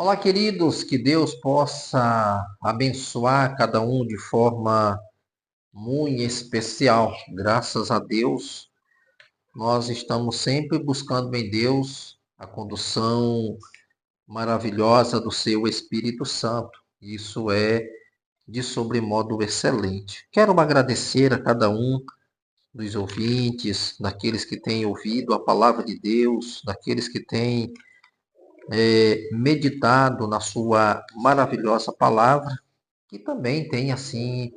Olá, queridos, que Deus possa abençoar cada um de forma muito especial. Graças a Deus, nós estamos sempre buscando em Deus a condução maravilhosa do seu Espírito Santo. Isso é de sobremodo excelente. Quero agradecer a cada um dos ouvintes, daqueles que têm ouvido a palavra de Deus, daqueles que têm meditado na sua maravilhosa palavra, que também tem assim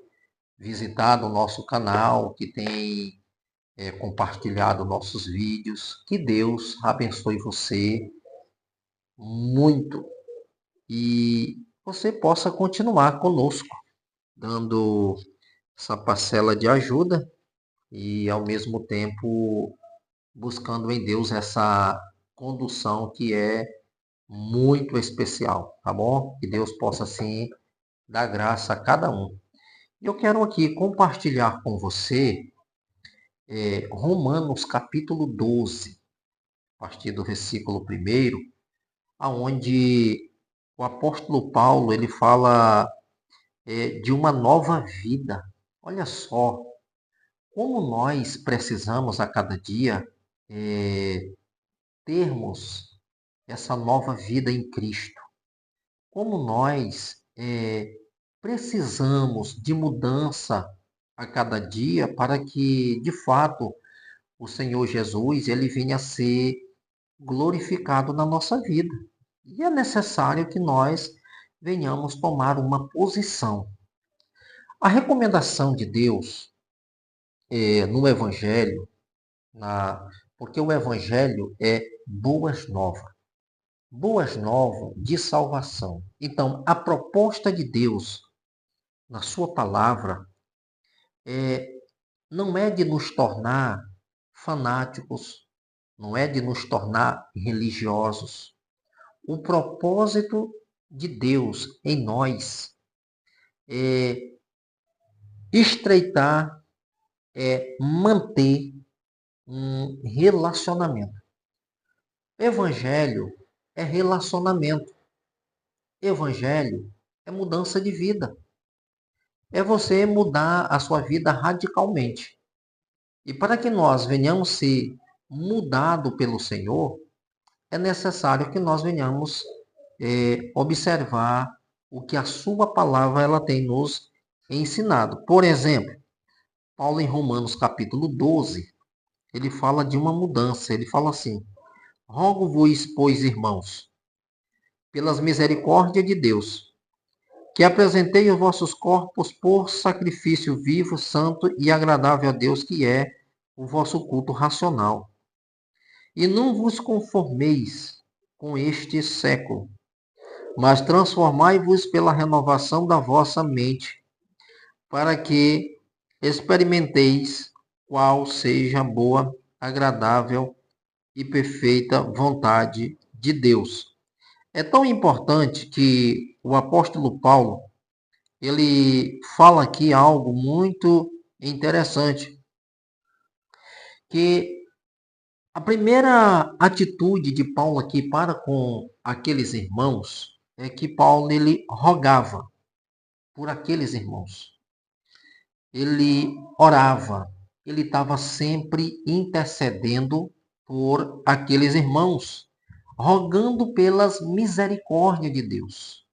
visitado o nosso canal, que tem compartilhado nossos vídeos. Que Deus abençoe você muito e você possa continuar conosco, dando essa parcela de ajuda e ao mesmo tempo buscando em Deus essa condução que é muito especial, tá bom? Que Deus possa assim dar graça a cada um. Eu quero aqui compartilhar com você Romanos capítulo 12, a partir do versículo 1, aonde o apóstolo Paulo ele fala de uma nova vida. Olha só, como nós precisamos a cada dia termos essa nova vida em Cristo. Como nós precisamos de mudança a cada dia para que, de fato, o Senhor Jesus ele venha a ser glorificado na nossa vida. E é necessário que nós venhamos tomar uma posição. A recomendação de Deus no Evangelho, porque o Evangelho é boas novas de salvação. Então, a proposta de Deus na sua palavra não é de nos tornar fanáticos, não é de nos tornar religiosos. O propósito de Deus em nós é estreitar, é manter um relacionamento. Evangelho é relacionamento. Evangelho é mudança de vida. É você mudar a sua vida radicalmente. E para que nós venhamos ser mudado pelo Senhor, é necessário que nós venhamos observar o que a sua palavra ela tem nos ensinado. Por exemplo, Paulo em Romanos capítulo 12, ele fala de uma mudança. Ele fala assim: rogo-vos, pois, irmãos, pelas misericórdias de Deus, que apresentei os vossos corpos por sacrifício vivo, santo e agradável a Deus, que é o vosso culto racional. E não vos conformeis com este século, mas transformai-vos pela renovação da vossa mente, para que experimenteis qual seja a boa, agradável e perfeita vontade de Deus. É tão importante que o apóstolo Paulo, ele fala aqui algo muito interessante, que a primeira atitude de Paulo aqui para com aqueles irmãos é que Paulo ele rogava por aqueles irmãos. Ele orava, ele estava sempre intercedendo por aqueles irmãos, rogando pelas misericórdias de Deus.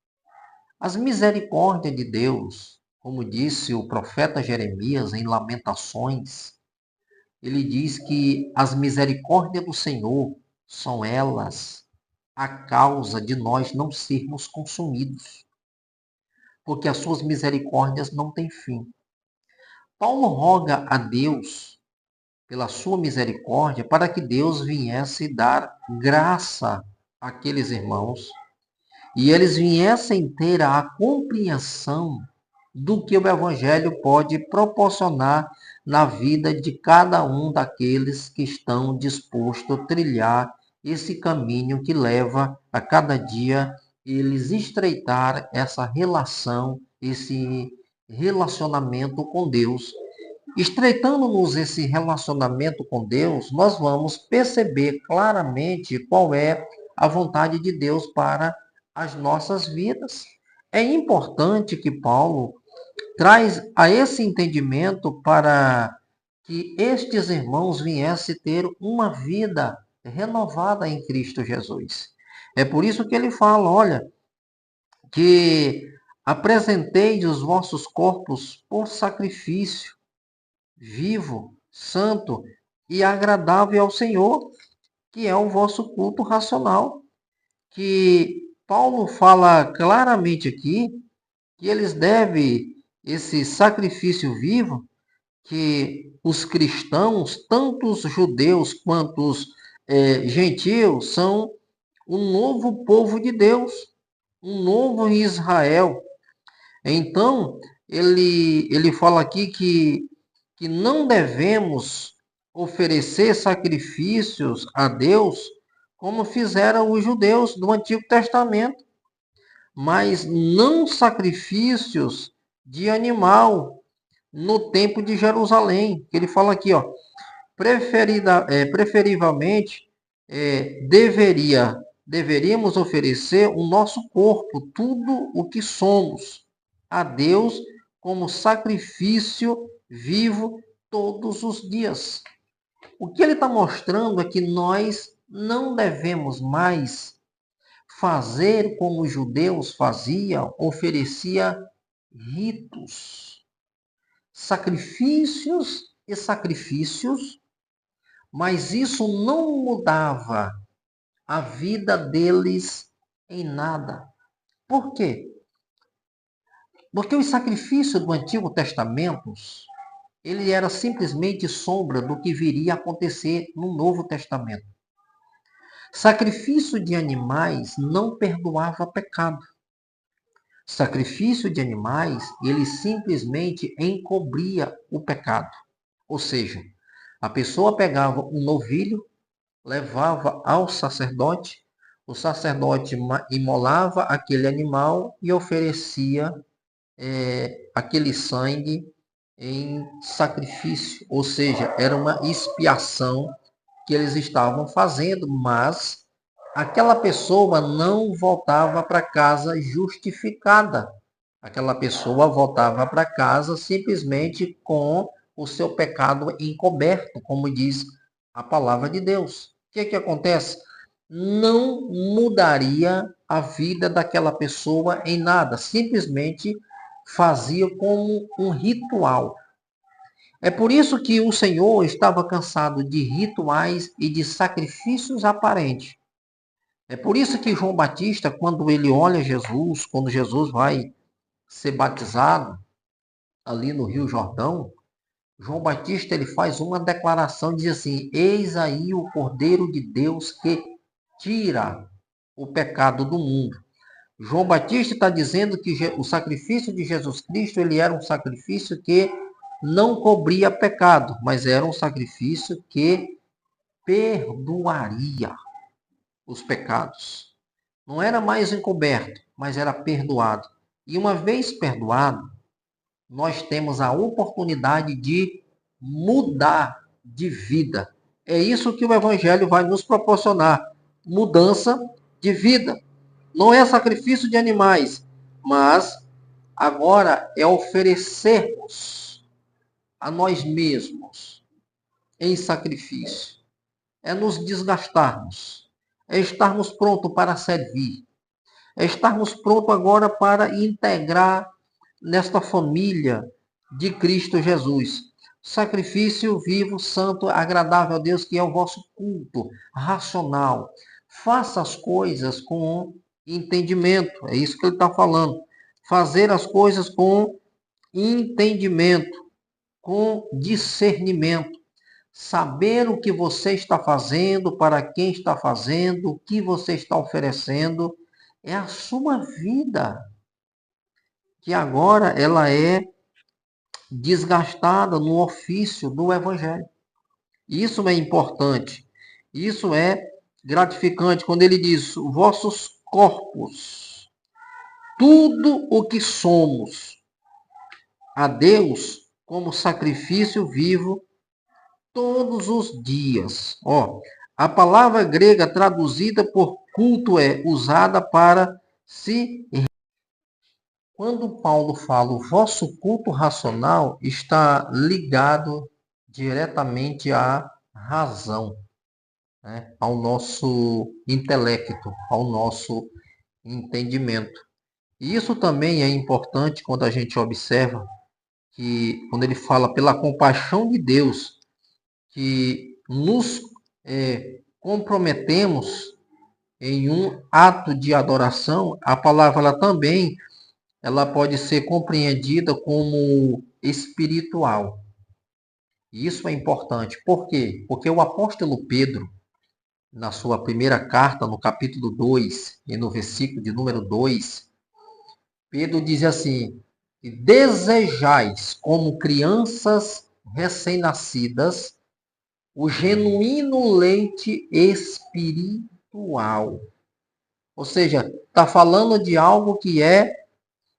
As misericórdias de Deus, como disse o profeta Jeremias em Lamentações, ele diz que as misericórdias do Senhor são elas a causa de nós não sermos consumidos, porque as suas misericórdias não têm fim. Paulo roga a Deus pela sua misericórdia para que Deus viesse dar graça àqueles irmãos e eles viessem ter a compreensão do que o Evangelho pode proporcionar na vida de cada um daqueles que estão dispostos a trilhar esse caminho que leva a cada dia eles estreitar essa relação, esse relacionamento com Deus. Estreitando-nos esse relacionamento com Deus, nós vamos perceber claramente qual é a vontade de Deus para as nossas vidas. É importante que Paulo traz a esse entendimento para que estes irmãos viessem ter uma vida renovada em Cristo Jesus. É por isso que ele fala, olha, que apresenteis os vossos corpos por sacrifício vivo, santo e agradável ao Senhor, que é o vosso culto racional. Que Paulo fala claramente aqui que eles devem esse sacrifício vivo, que os cristãos, tanto os judeus quanto os gentios, são um novo povo de Deus, um novo Israel. Então, ele fala aqui que não devemos oferecer sacrifícios a Deus como fizeram os judeus do Antigo Testamento, mas não sacrifícios de animal no templo de Jerusalém. Ele fala aqui, ó, preferivelmente deveríamos oferecer o nosso corpo, tudo o que somos, a Deus como sacrifício vivo todos os dias. O que ele está mostrando é que nós não devemos mais fazer como os judeus faziam, oferecia ritos, sacrifícios e sacrifícios, mas isso não mudava a vida deles em nada. Por quê? Porque os sacrifícios do Antigo Testamento, ele era simplesmente sombra do que viria a acontecer no Novo Testamento. Sacrifício de animais não perdoava pecado. Sacrifício de animais, ele simplesmente encobria o pecado. Ou seja, a pessoa pegava um novilho, levava ao sacerdote, o sacerdote imolava aquele animal e oferecia aquele sangue em sacrifício, ou seja, era uma expiação que eles estavam fazendo, mas aquela pessoa não voltava para casa justificada. Aquela pessoa voltava para casa simplesmente com o seu pecado encoberto, como diz a palavra de Deus. O que acontece? Não mudaria a vida daquela pessoa em nada, simplesmente fazia como um ritual. É por isso que o Senhor estava cansado de rituais e de sacrifícios aparentes. É por isso que João Batista, quando ele olha Jesus, quando Jesus vai ser batizado ali no Rio Jordão, João Batista ele faz uma declaração, diz assim: eis aí o Cordeiro de Deus que tira o pecado do mundo. João Batista está dizendo que o sacrifício de Jesus Cristo ele era um sacrifício que não cobria pecado, mas era um sacrifício que perdoaria os pecados. Não era mais encoberto, mas era perdoado. E uma vez perdoado, nós temos a oportunidade de mudar de vida. É isso que o Evangelho vai nos proporcionar: mudança de vida. Não é sacrifício de animais, mas agora é oferecermos a nós mesmos em sacrifício. É nos desgastarmos. É estarmos prontos para servir. É estarmos prontos agora para integrar nesta família de Cristo Jesus. Sacrifício vivo, santo, agradável a Deus, que é o vosso culto racional. Faça as coisas com entendimento. É isso que ele está falando. Fazer as coisas com entendimento, com discernimento. Saber o que você está fazendo, para quem está fazendo, o que você está oferecendo, é a sua vida, que agora ela é desgastada no ofício do Evangelho. Isso é importante. Isso é gratificante quando ele diz: vossos corpos, tudo o que somos, a Deus como sacrifício vivo todos os dias. Ó, a palavra grega traduzida por culto é usada para Se Quando Paulo fala o vosso culto racional, está ligado diretamente à razão, né? Ao nosso intelecto, ao nosso entendimento. E isso também é importante quando a gente observa que, quando ele fala pela compaixão de Deus, que nos comprometemos em um ato de adoração, a palavra ela pode ser compreendida como espiritual. E isso é importante. Por quê? Porque o apóstolo Pedro, na sua primeira carta, no capítulo 2 e no versículo de número 2, Pedro diz assim: desejais como crianças recém-nascidas o genuíno leite espiritual. Ou seja, está falando de algo que é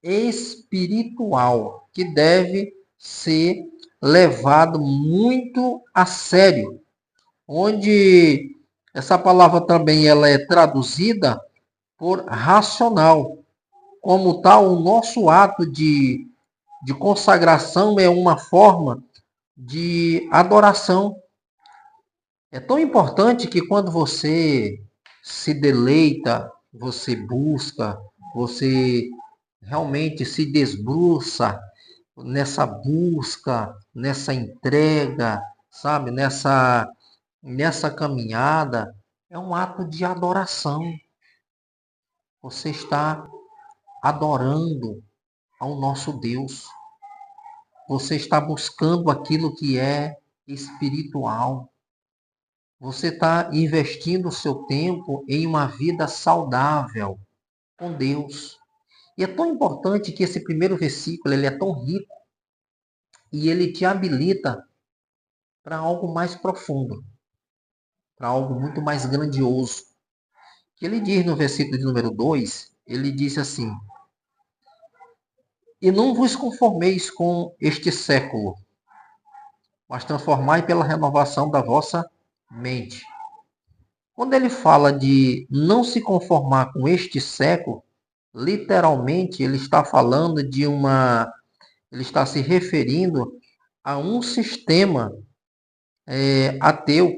espiritual, que deve ser levado muito a sério, onde essa palavra também ela é traduzida por racional. Como tal, o nosso ato de consagração é uma forma de adoração. É tão importante que quando você se deleita, você busca, você realmente se desbruça nessa busca, nessa entrega, sabe, nessa caminhada, é um ato de adoração. Você está adorando ao nosso Deus. Você está buscando aquilo que é espiritual. Você está investindo o seu tempo em uma vida saudável com Deus. E é tão importante que esse primeiro versículo ele é tão rico e ele te habilita para algo mais profundo, para algo muito mais grandioso. Que ele diz no versículo de número 2, ele diz assim: e não vos conformeis com este século, mas transformai pela renovação da vossa mente. Quando ele fala de não se conformar com este século, literalmente ele está falando ele está se referindo a um sistema ateu.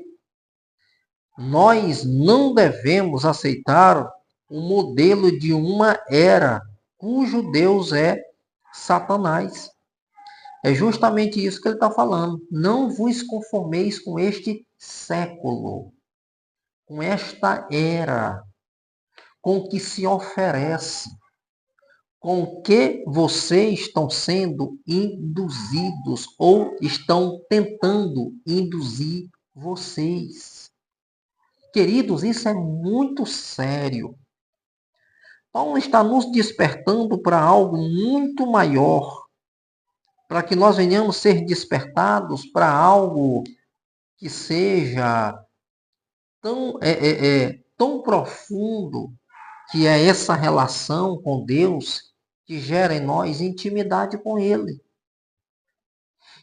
Nós não devemos aceitar o modelo de uma era cujo Deus é Satanás. É justamente isso que ele está falando. Não vos conformeis com este século, com esta era, com o que se oferece, com o que vocês estão sendo induzidos ou estão tentando induzir vocês. Queridos, isso é muito sério. Paulo está nos despertando para algo muito maior, para que nós venhamos ser despertados para algo que seja tão profundo, que é essa relação com Deus que gera em nós intimidade com Ele.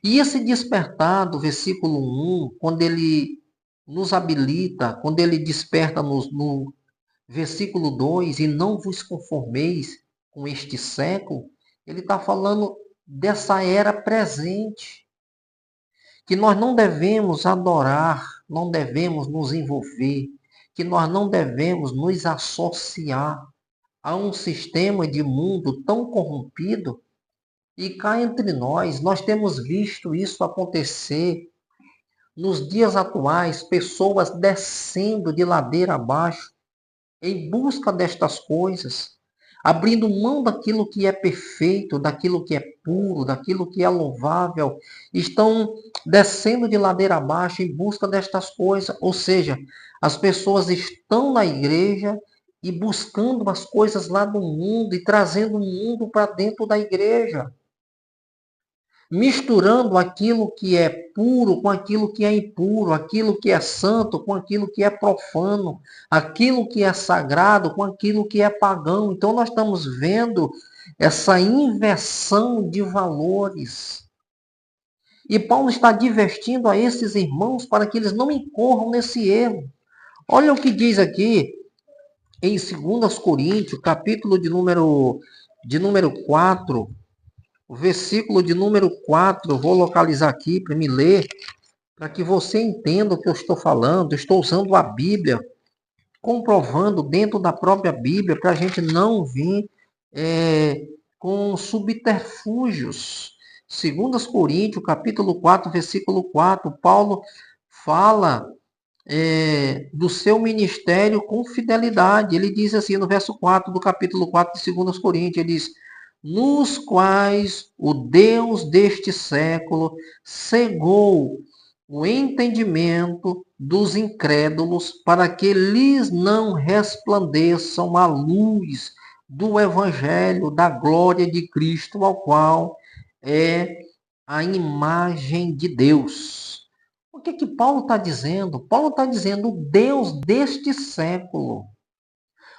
E esse despertar do versículo 1, quando ele nos habilita, quando ele desperta no versículo 2, e não vos conformeis com este século, ele está falando dessa era presente, que nós não devemos adorar, não devemos nos envolver, que nós não devemos nos associar a um sistema de mundo tão corrompido. E cá entre nós temos visto isso acontecer nos dias atuais, pessoas descendo de ladeira abaixo em busca destas coisas, abrindo mão daquilo que é perfeito, daquilo que é puro, daquilo que é louvável, estão descendo de ladeira abaixo em busca destas coisas. Ou seja, as pessoas estão na igreja e buscando as coisas lá do mundo e trazendo o mundo para dentro da igreja, misturando aquilo que é puro com aquilo que é impuro, aquilo que é santo com aquilo que é profano, aquilo que é sagrado com aquilo que é pagão. Então nós estamos vendo essa inversão de valores. E Paulo está advertindo a esses irmãos para que eles não incorram nesse erro. Olha o que diz aqui em 2 Coríntios, capítulo de número 4, o versículo de número 4, eu vou localizar aqui para me ler, para que você entenda o que eu estou falando. Eu estou usando a Bíblia, comprovando dentro da própria Bíblia, para a gente não vir com subterfúgios. 2 Coríntios, capítulo 4, versículo 4, Paulo fala do seu ministério com fidelidade. Ele diz assim no verso 4 do capítulo 4 de 2 Coríntios, ele diz: nos quais o Deus deste século cegou o entendimento dos incrédulos, para que lhes não resplandeçam a luz do evangelho da glória de Cristo, ao qual é a imagem de Deus. O que Paulo está dizendo? Paulo está dizendo o Deus deste século.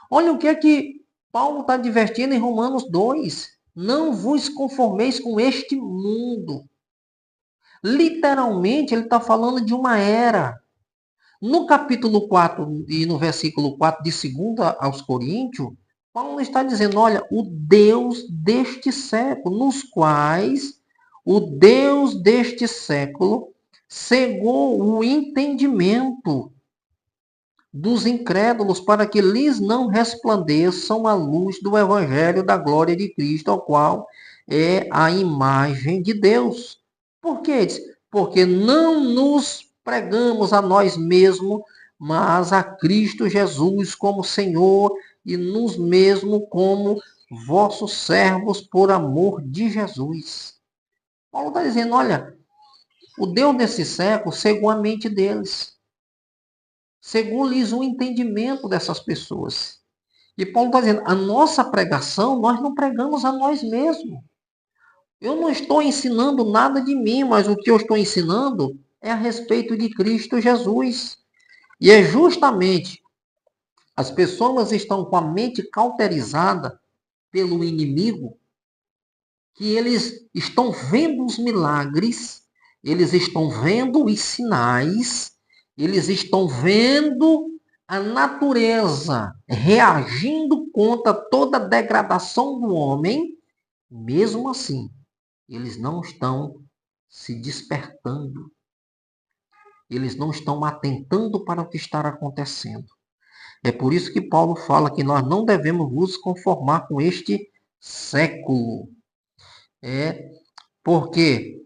Olha o que Paulo está advertindo em Romanos 2. Não vos conformeis com este mundo. Literalmente, ele está falando de uma era. No capítulo 4 e no versículo 4 de 2 aos Coríntios, Paulo está dizendo, olha, o Deus deste século, nos quais o Deus deste século cegou o entendimento dos incrédulos para que lhes não resplandeçam a luz do evangelho da glória de Cristo, ao qual é a imagem de Deus. Por quê? Porque não nos pregamos a nós mesmos, mas a Cristo Jesus como Senhor e nos mesmos como vossos servos por amor de Jesus. Paulo está dizendo, olha, o Deus desse século cegou a mente deles, cegou-lhes o entendimento dessas pessoas. E Paulo está dizendo, a nossa pregação, nós não pregamos a nós mesmos. Eu não estou ensinando nada de mim, mas o que eu estou ensinando é a respeito de Cristo Jesus. E é justamente as pessoas estão com a mente cauterizada pelo inimigo, que eles estão vendo os milagres, eles estão vendo os sinais, eles estão vendo a natureza reagindo contra toda a degradação do homem. Mesmo assim, eles não estão se despertando, eles não estão atentando para o que está acontecendo. É por isso que Paulo fala que nós não devemos nos conformar com este século. Por quê?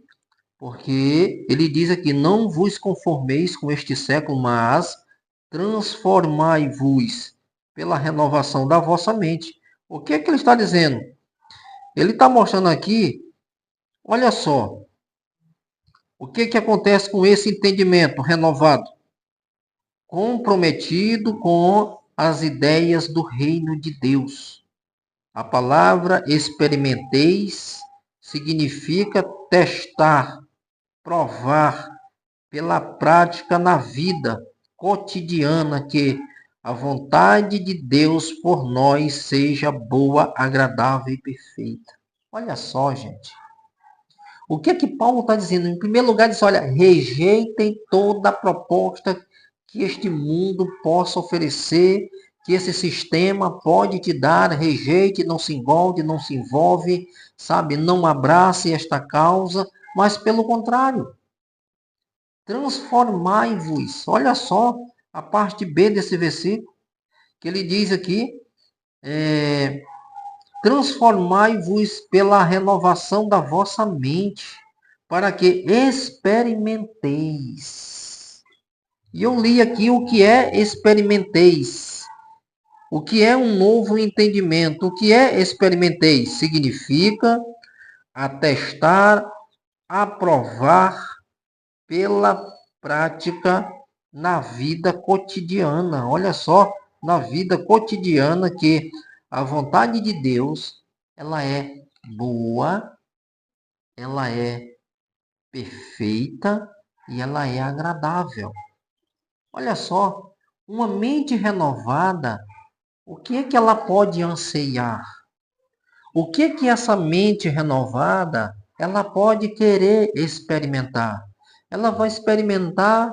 Porque ele diz aqui, não vos conformeis com este século, mas transformai-vos pela renovação da vossa mente. O que é que ele está dizendo? Ele está mostrando aqui, olha só, o que é que acontece com esse entendimento renovado? Comprometido com as ideias do reino de Deus. A palavra experimenteis significa testar, provar pela prática na vida cotidiana que a vontade de Deus por nós seja boa, agradável e perfeita. Olha só, gente. O que é que Paulo está dizendo? Em primeiro lugar, diz, olha, rejeitem toda a proposta que este mundo possa oferecer, que esse sistema pode te dar, rejeite, não se envolve, sabe? Não abrace esta causa, mas pelo contrário, transformai-vos. Olha só a parte B desse versículo, que ele diz aqui, transformai-vos pela renovação da vossa mente, para que experimenteis. E eu li aqui o que é experimenteis. O que é um novo entendimento? O que é experimenteis? Significa atestar, aprovar pela prática na vida cotidiana. Olha só, na vida cotidiana que a vontade de Deus, ela é boa, ela é perfeita e ela é agradável. Olha só, uma mente renovada, o que é que ela pode anseiar? O que é que essa mente renovada, ela pode querer experimentar? Ela vai experimentar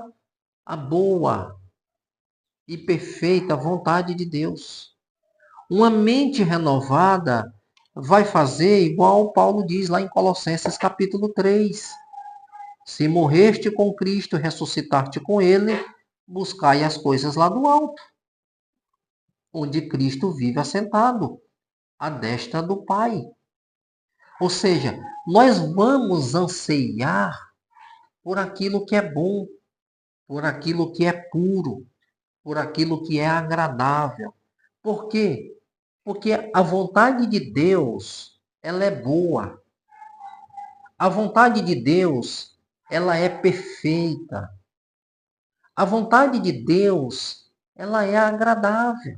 a boa e perfeita vontade de Deus. Uma mente renovada vai fazer igual Paulo diz lá em Colossenses capítulo 3. Se morreste com Cristo, ressuscitaste com ele, buscai as coisas lá do alto, onde Cristo vive assentado, à destra do Pai. Ou seja, nós vamos anseiar por aquilo que é bom, por aquilo que é puro, por aquilo que é agradável. Por quê? Porque a vontade de Deus, ela é boa. A vontade de Deus, ela é perfeita. A vontade de Deus, ela é agradável.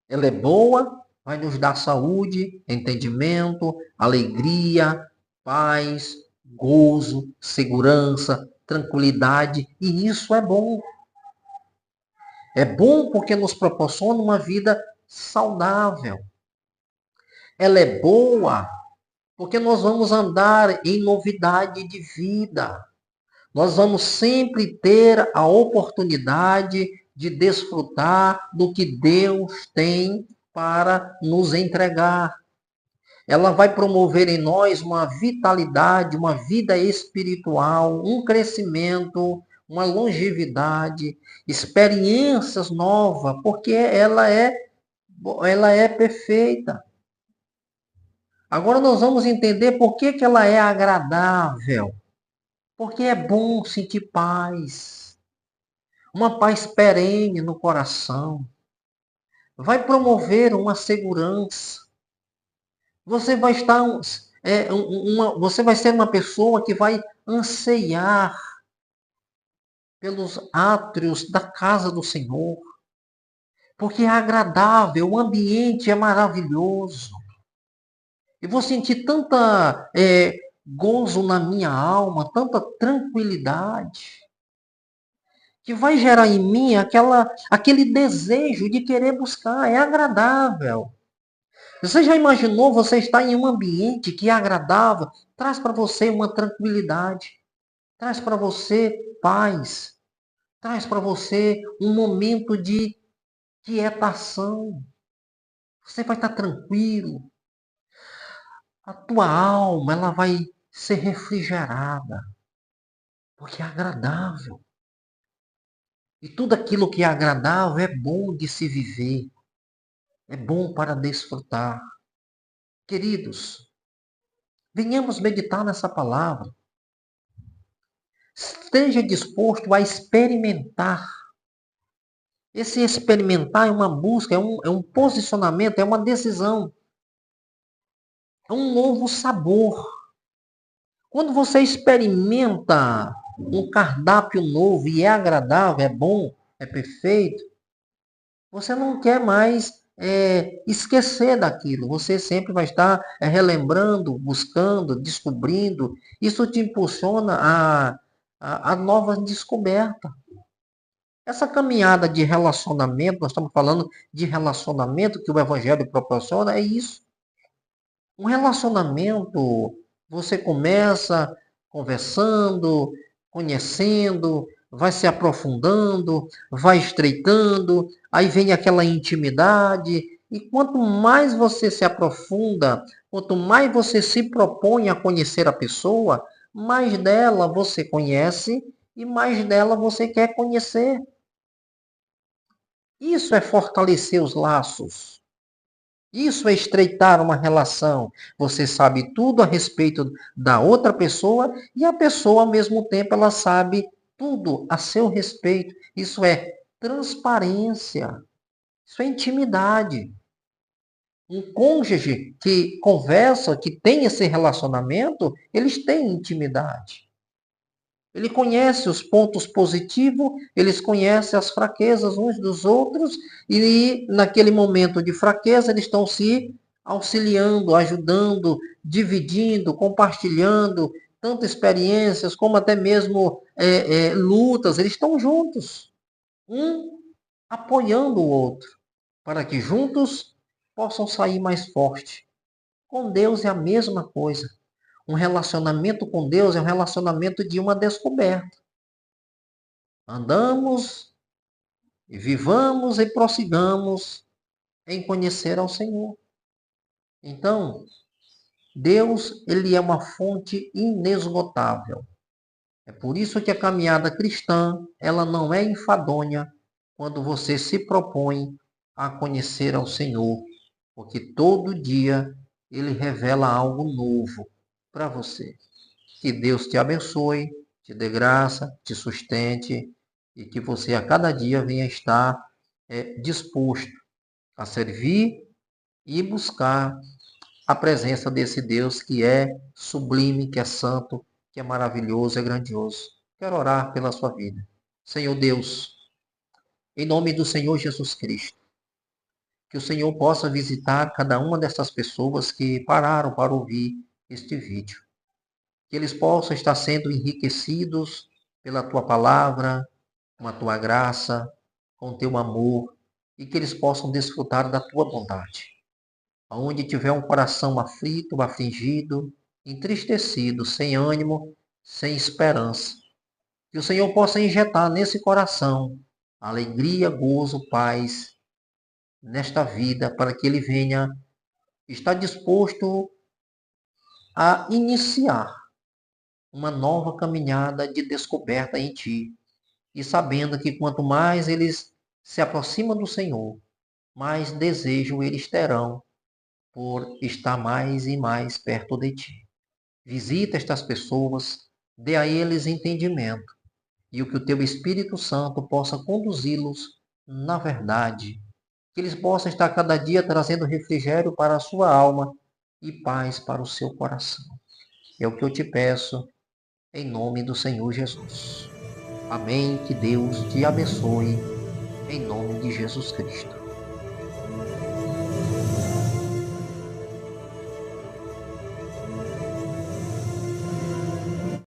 Ela é boa, vai nos dar saúde, entendimento, alegria, paz, gozo, segurança, tranquilidade, e isso é bom. É bom porque nos proporciona uma vida saudável. Ela é boa porque nós vamos andar em novidade de vida. Nós vamos sempre ter a oportunidade de desfrutar do que Deus tem para nos entregar. Ela vai promover em nós uma vitalidade, uma vida espiritual, um crescimento, uma longevidade, experiências novas, porque ela é perfeita. Agora nós vamos entender por que ela é agradável. Porque é bom sentir paz. Uma paz perene no coração. Vai promover uma segurança. Você vai estar você vai ser uma pessoa que vai anseiar pelos átrios da casa do Senhor. Porque é agradável, o ambiente é maravilhoso. Eu vou sentir tanta gozo na minha alma, tanta tranquilidade, que vai gerar em mim aquele desejo de querer buscar. É agradável. Você já imaginou você estar em um ambiente que é agradável? Traz para você uma tranquilidade. Traz para você paz. Traz para você um momento de quietação. Você vai estar tranquilo. A tua alma, ela vai ser refrigerada. Porque é agradável. E tudo aquilo que é agradável é bom de se viver. É bom para desfrutar. Queridos, venhamos meditar nessa palavra. Esteja disposto a experimentar. Esse experimentar é uma busca, é um posicionamento, é uma decisão. É um novo sabor. Quando você experimenta um cardápio novo e é agradável, é bom, é perfeito, você não quer mais esquecer daquilo. Você sempre vai estar relembrando, buscando, descobrindo. Isso te impulsiona a nova descoberta. Essa caminhada de relacionamento, nós estamos falando de relacionamento que o Evangelho proporciona, é isso. Um relacionamento, você começa conversando, conhecendo, vai se aprofundando, vai estreitando, aí vem aquela intimidade, e quanto mais você se aprofunda, quanto mais você se propõe a conhecer a pessoa, mais dela você conhece e mais dela você quer conhecer. Isso é fortalecer os laços. Isso é estreitar uma relação. Você sabe tudo a respeito da outra pessoa e a pessoa, ao mesmo tempo, ela sabe tudo a seu respeito. Isso é transparência. Isso é intimidade. Um cônjuge que conversa, que tem esse relacionamento, eles têm intimidade. Ele conhece os pontos positivos, eles conhecem as fraquezas uns dos outros, e naquele momento de fraqueza eles estão se auxiliando, ajudando, dividindo, compartilhando, tanto experiências como até mesmo lutas, eles estão juntos, um apoiando o outro, para que juntos possam sair mais fortes. Com Deus é a mesma coisa. Um relacionamento com Deus é um relacionamento de uma descoberta. Andamos e vivamos e prossigamos em conhecer ao Senhor. Então, Deus, ele é uma fonte inesgotável. É por isso que a caminhada cristã, ela não é enfadonha quando você se propõe a conhecer ao Senhor, porque todo dia ele revela algo novo para você. Que Deus te abençoe, te dê graça, te sustente e que você a cada dia venha estar disposto a servir e buscar a presença desse Deus que é sublime, que é santo, que é maravilhoso, é grandioso. Quero orar pela sua vida. Senhor Deus, em nome do Senhor Jesus Cristo, que o Senhor possa visitar cada uma dessas pessoas que pararam para ouvir este vídeo. Que eles possam estar sendo enriquecidos pela tua palavra, com a tua graça, com o teu amor, e que eles possam desfrutar da tua bondade. Onde tiver um coração aflito, afligido, entristecido, sem ânimo, sem esperança, que o Senhor possa injetar nesse coração alegria, gozo, paz nesta vida, para que ele venha estar disposto a iniciar uma nova caminhada de descoberta em ti. E sabendo que quanto mais eles se aproximam do Senhor, mais desejo eles terão por estar mais e mais perto de ti. Visita estas pessoas, dê a eles entendimento e o que o teu Espírito Santo possa conduzi-los na verdade, que eles possam estar cada dia trazendo refrigério para a sua alma e paz para o seu coração. É o que eu te peço, em nome do Senhor Jesus. Amém. Que Deus te abençoe, em nome de Jesus Cristo.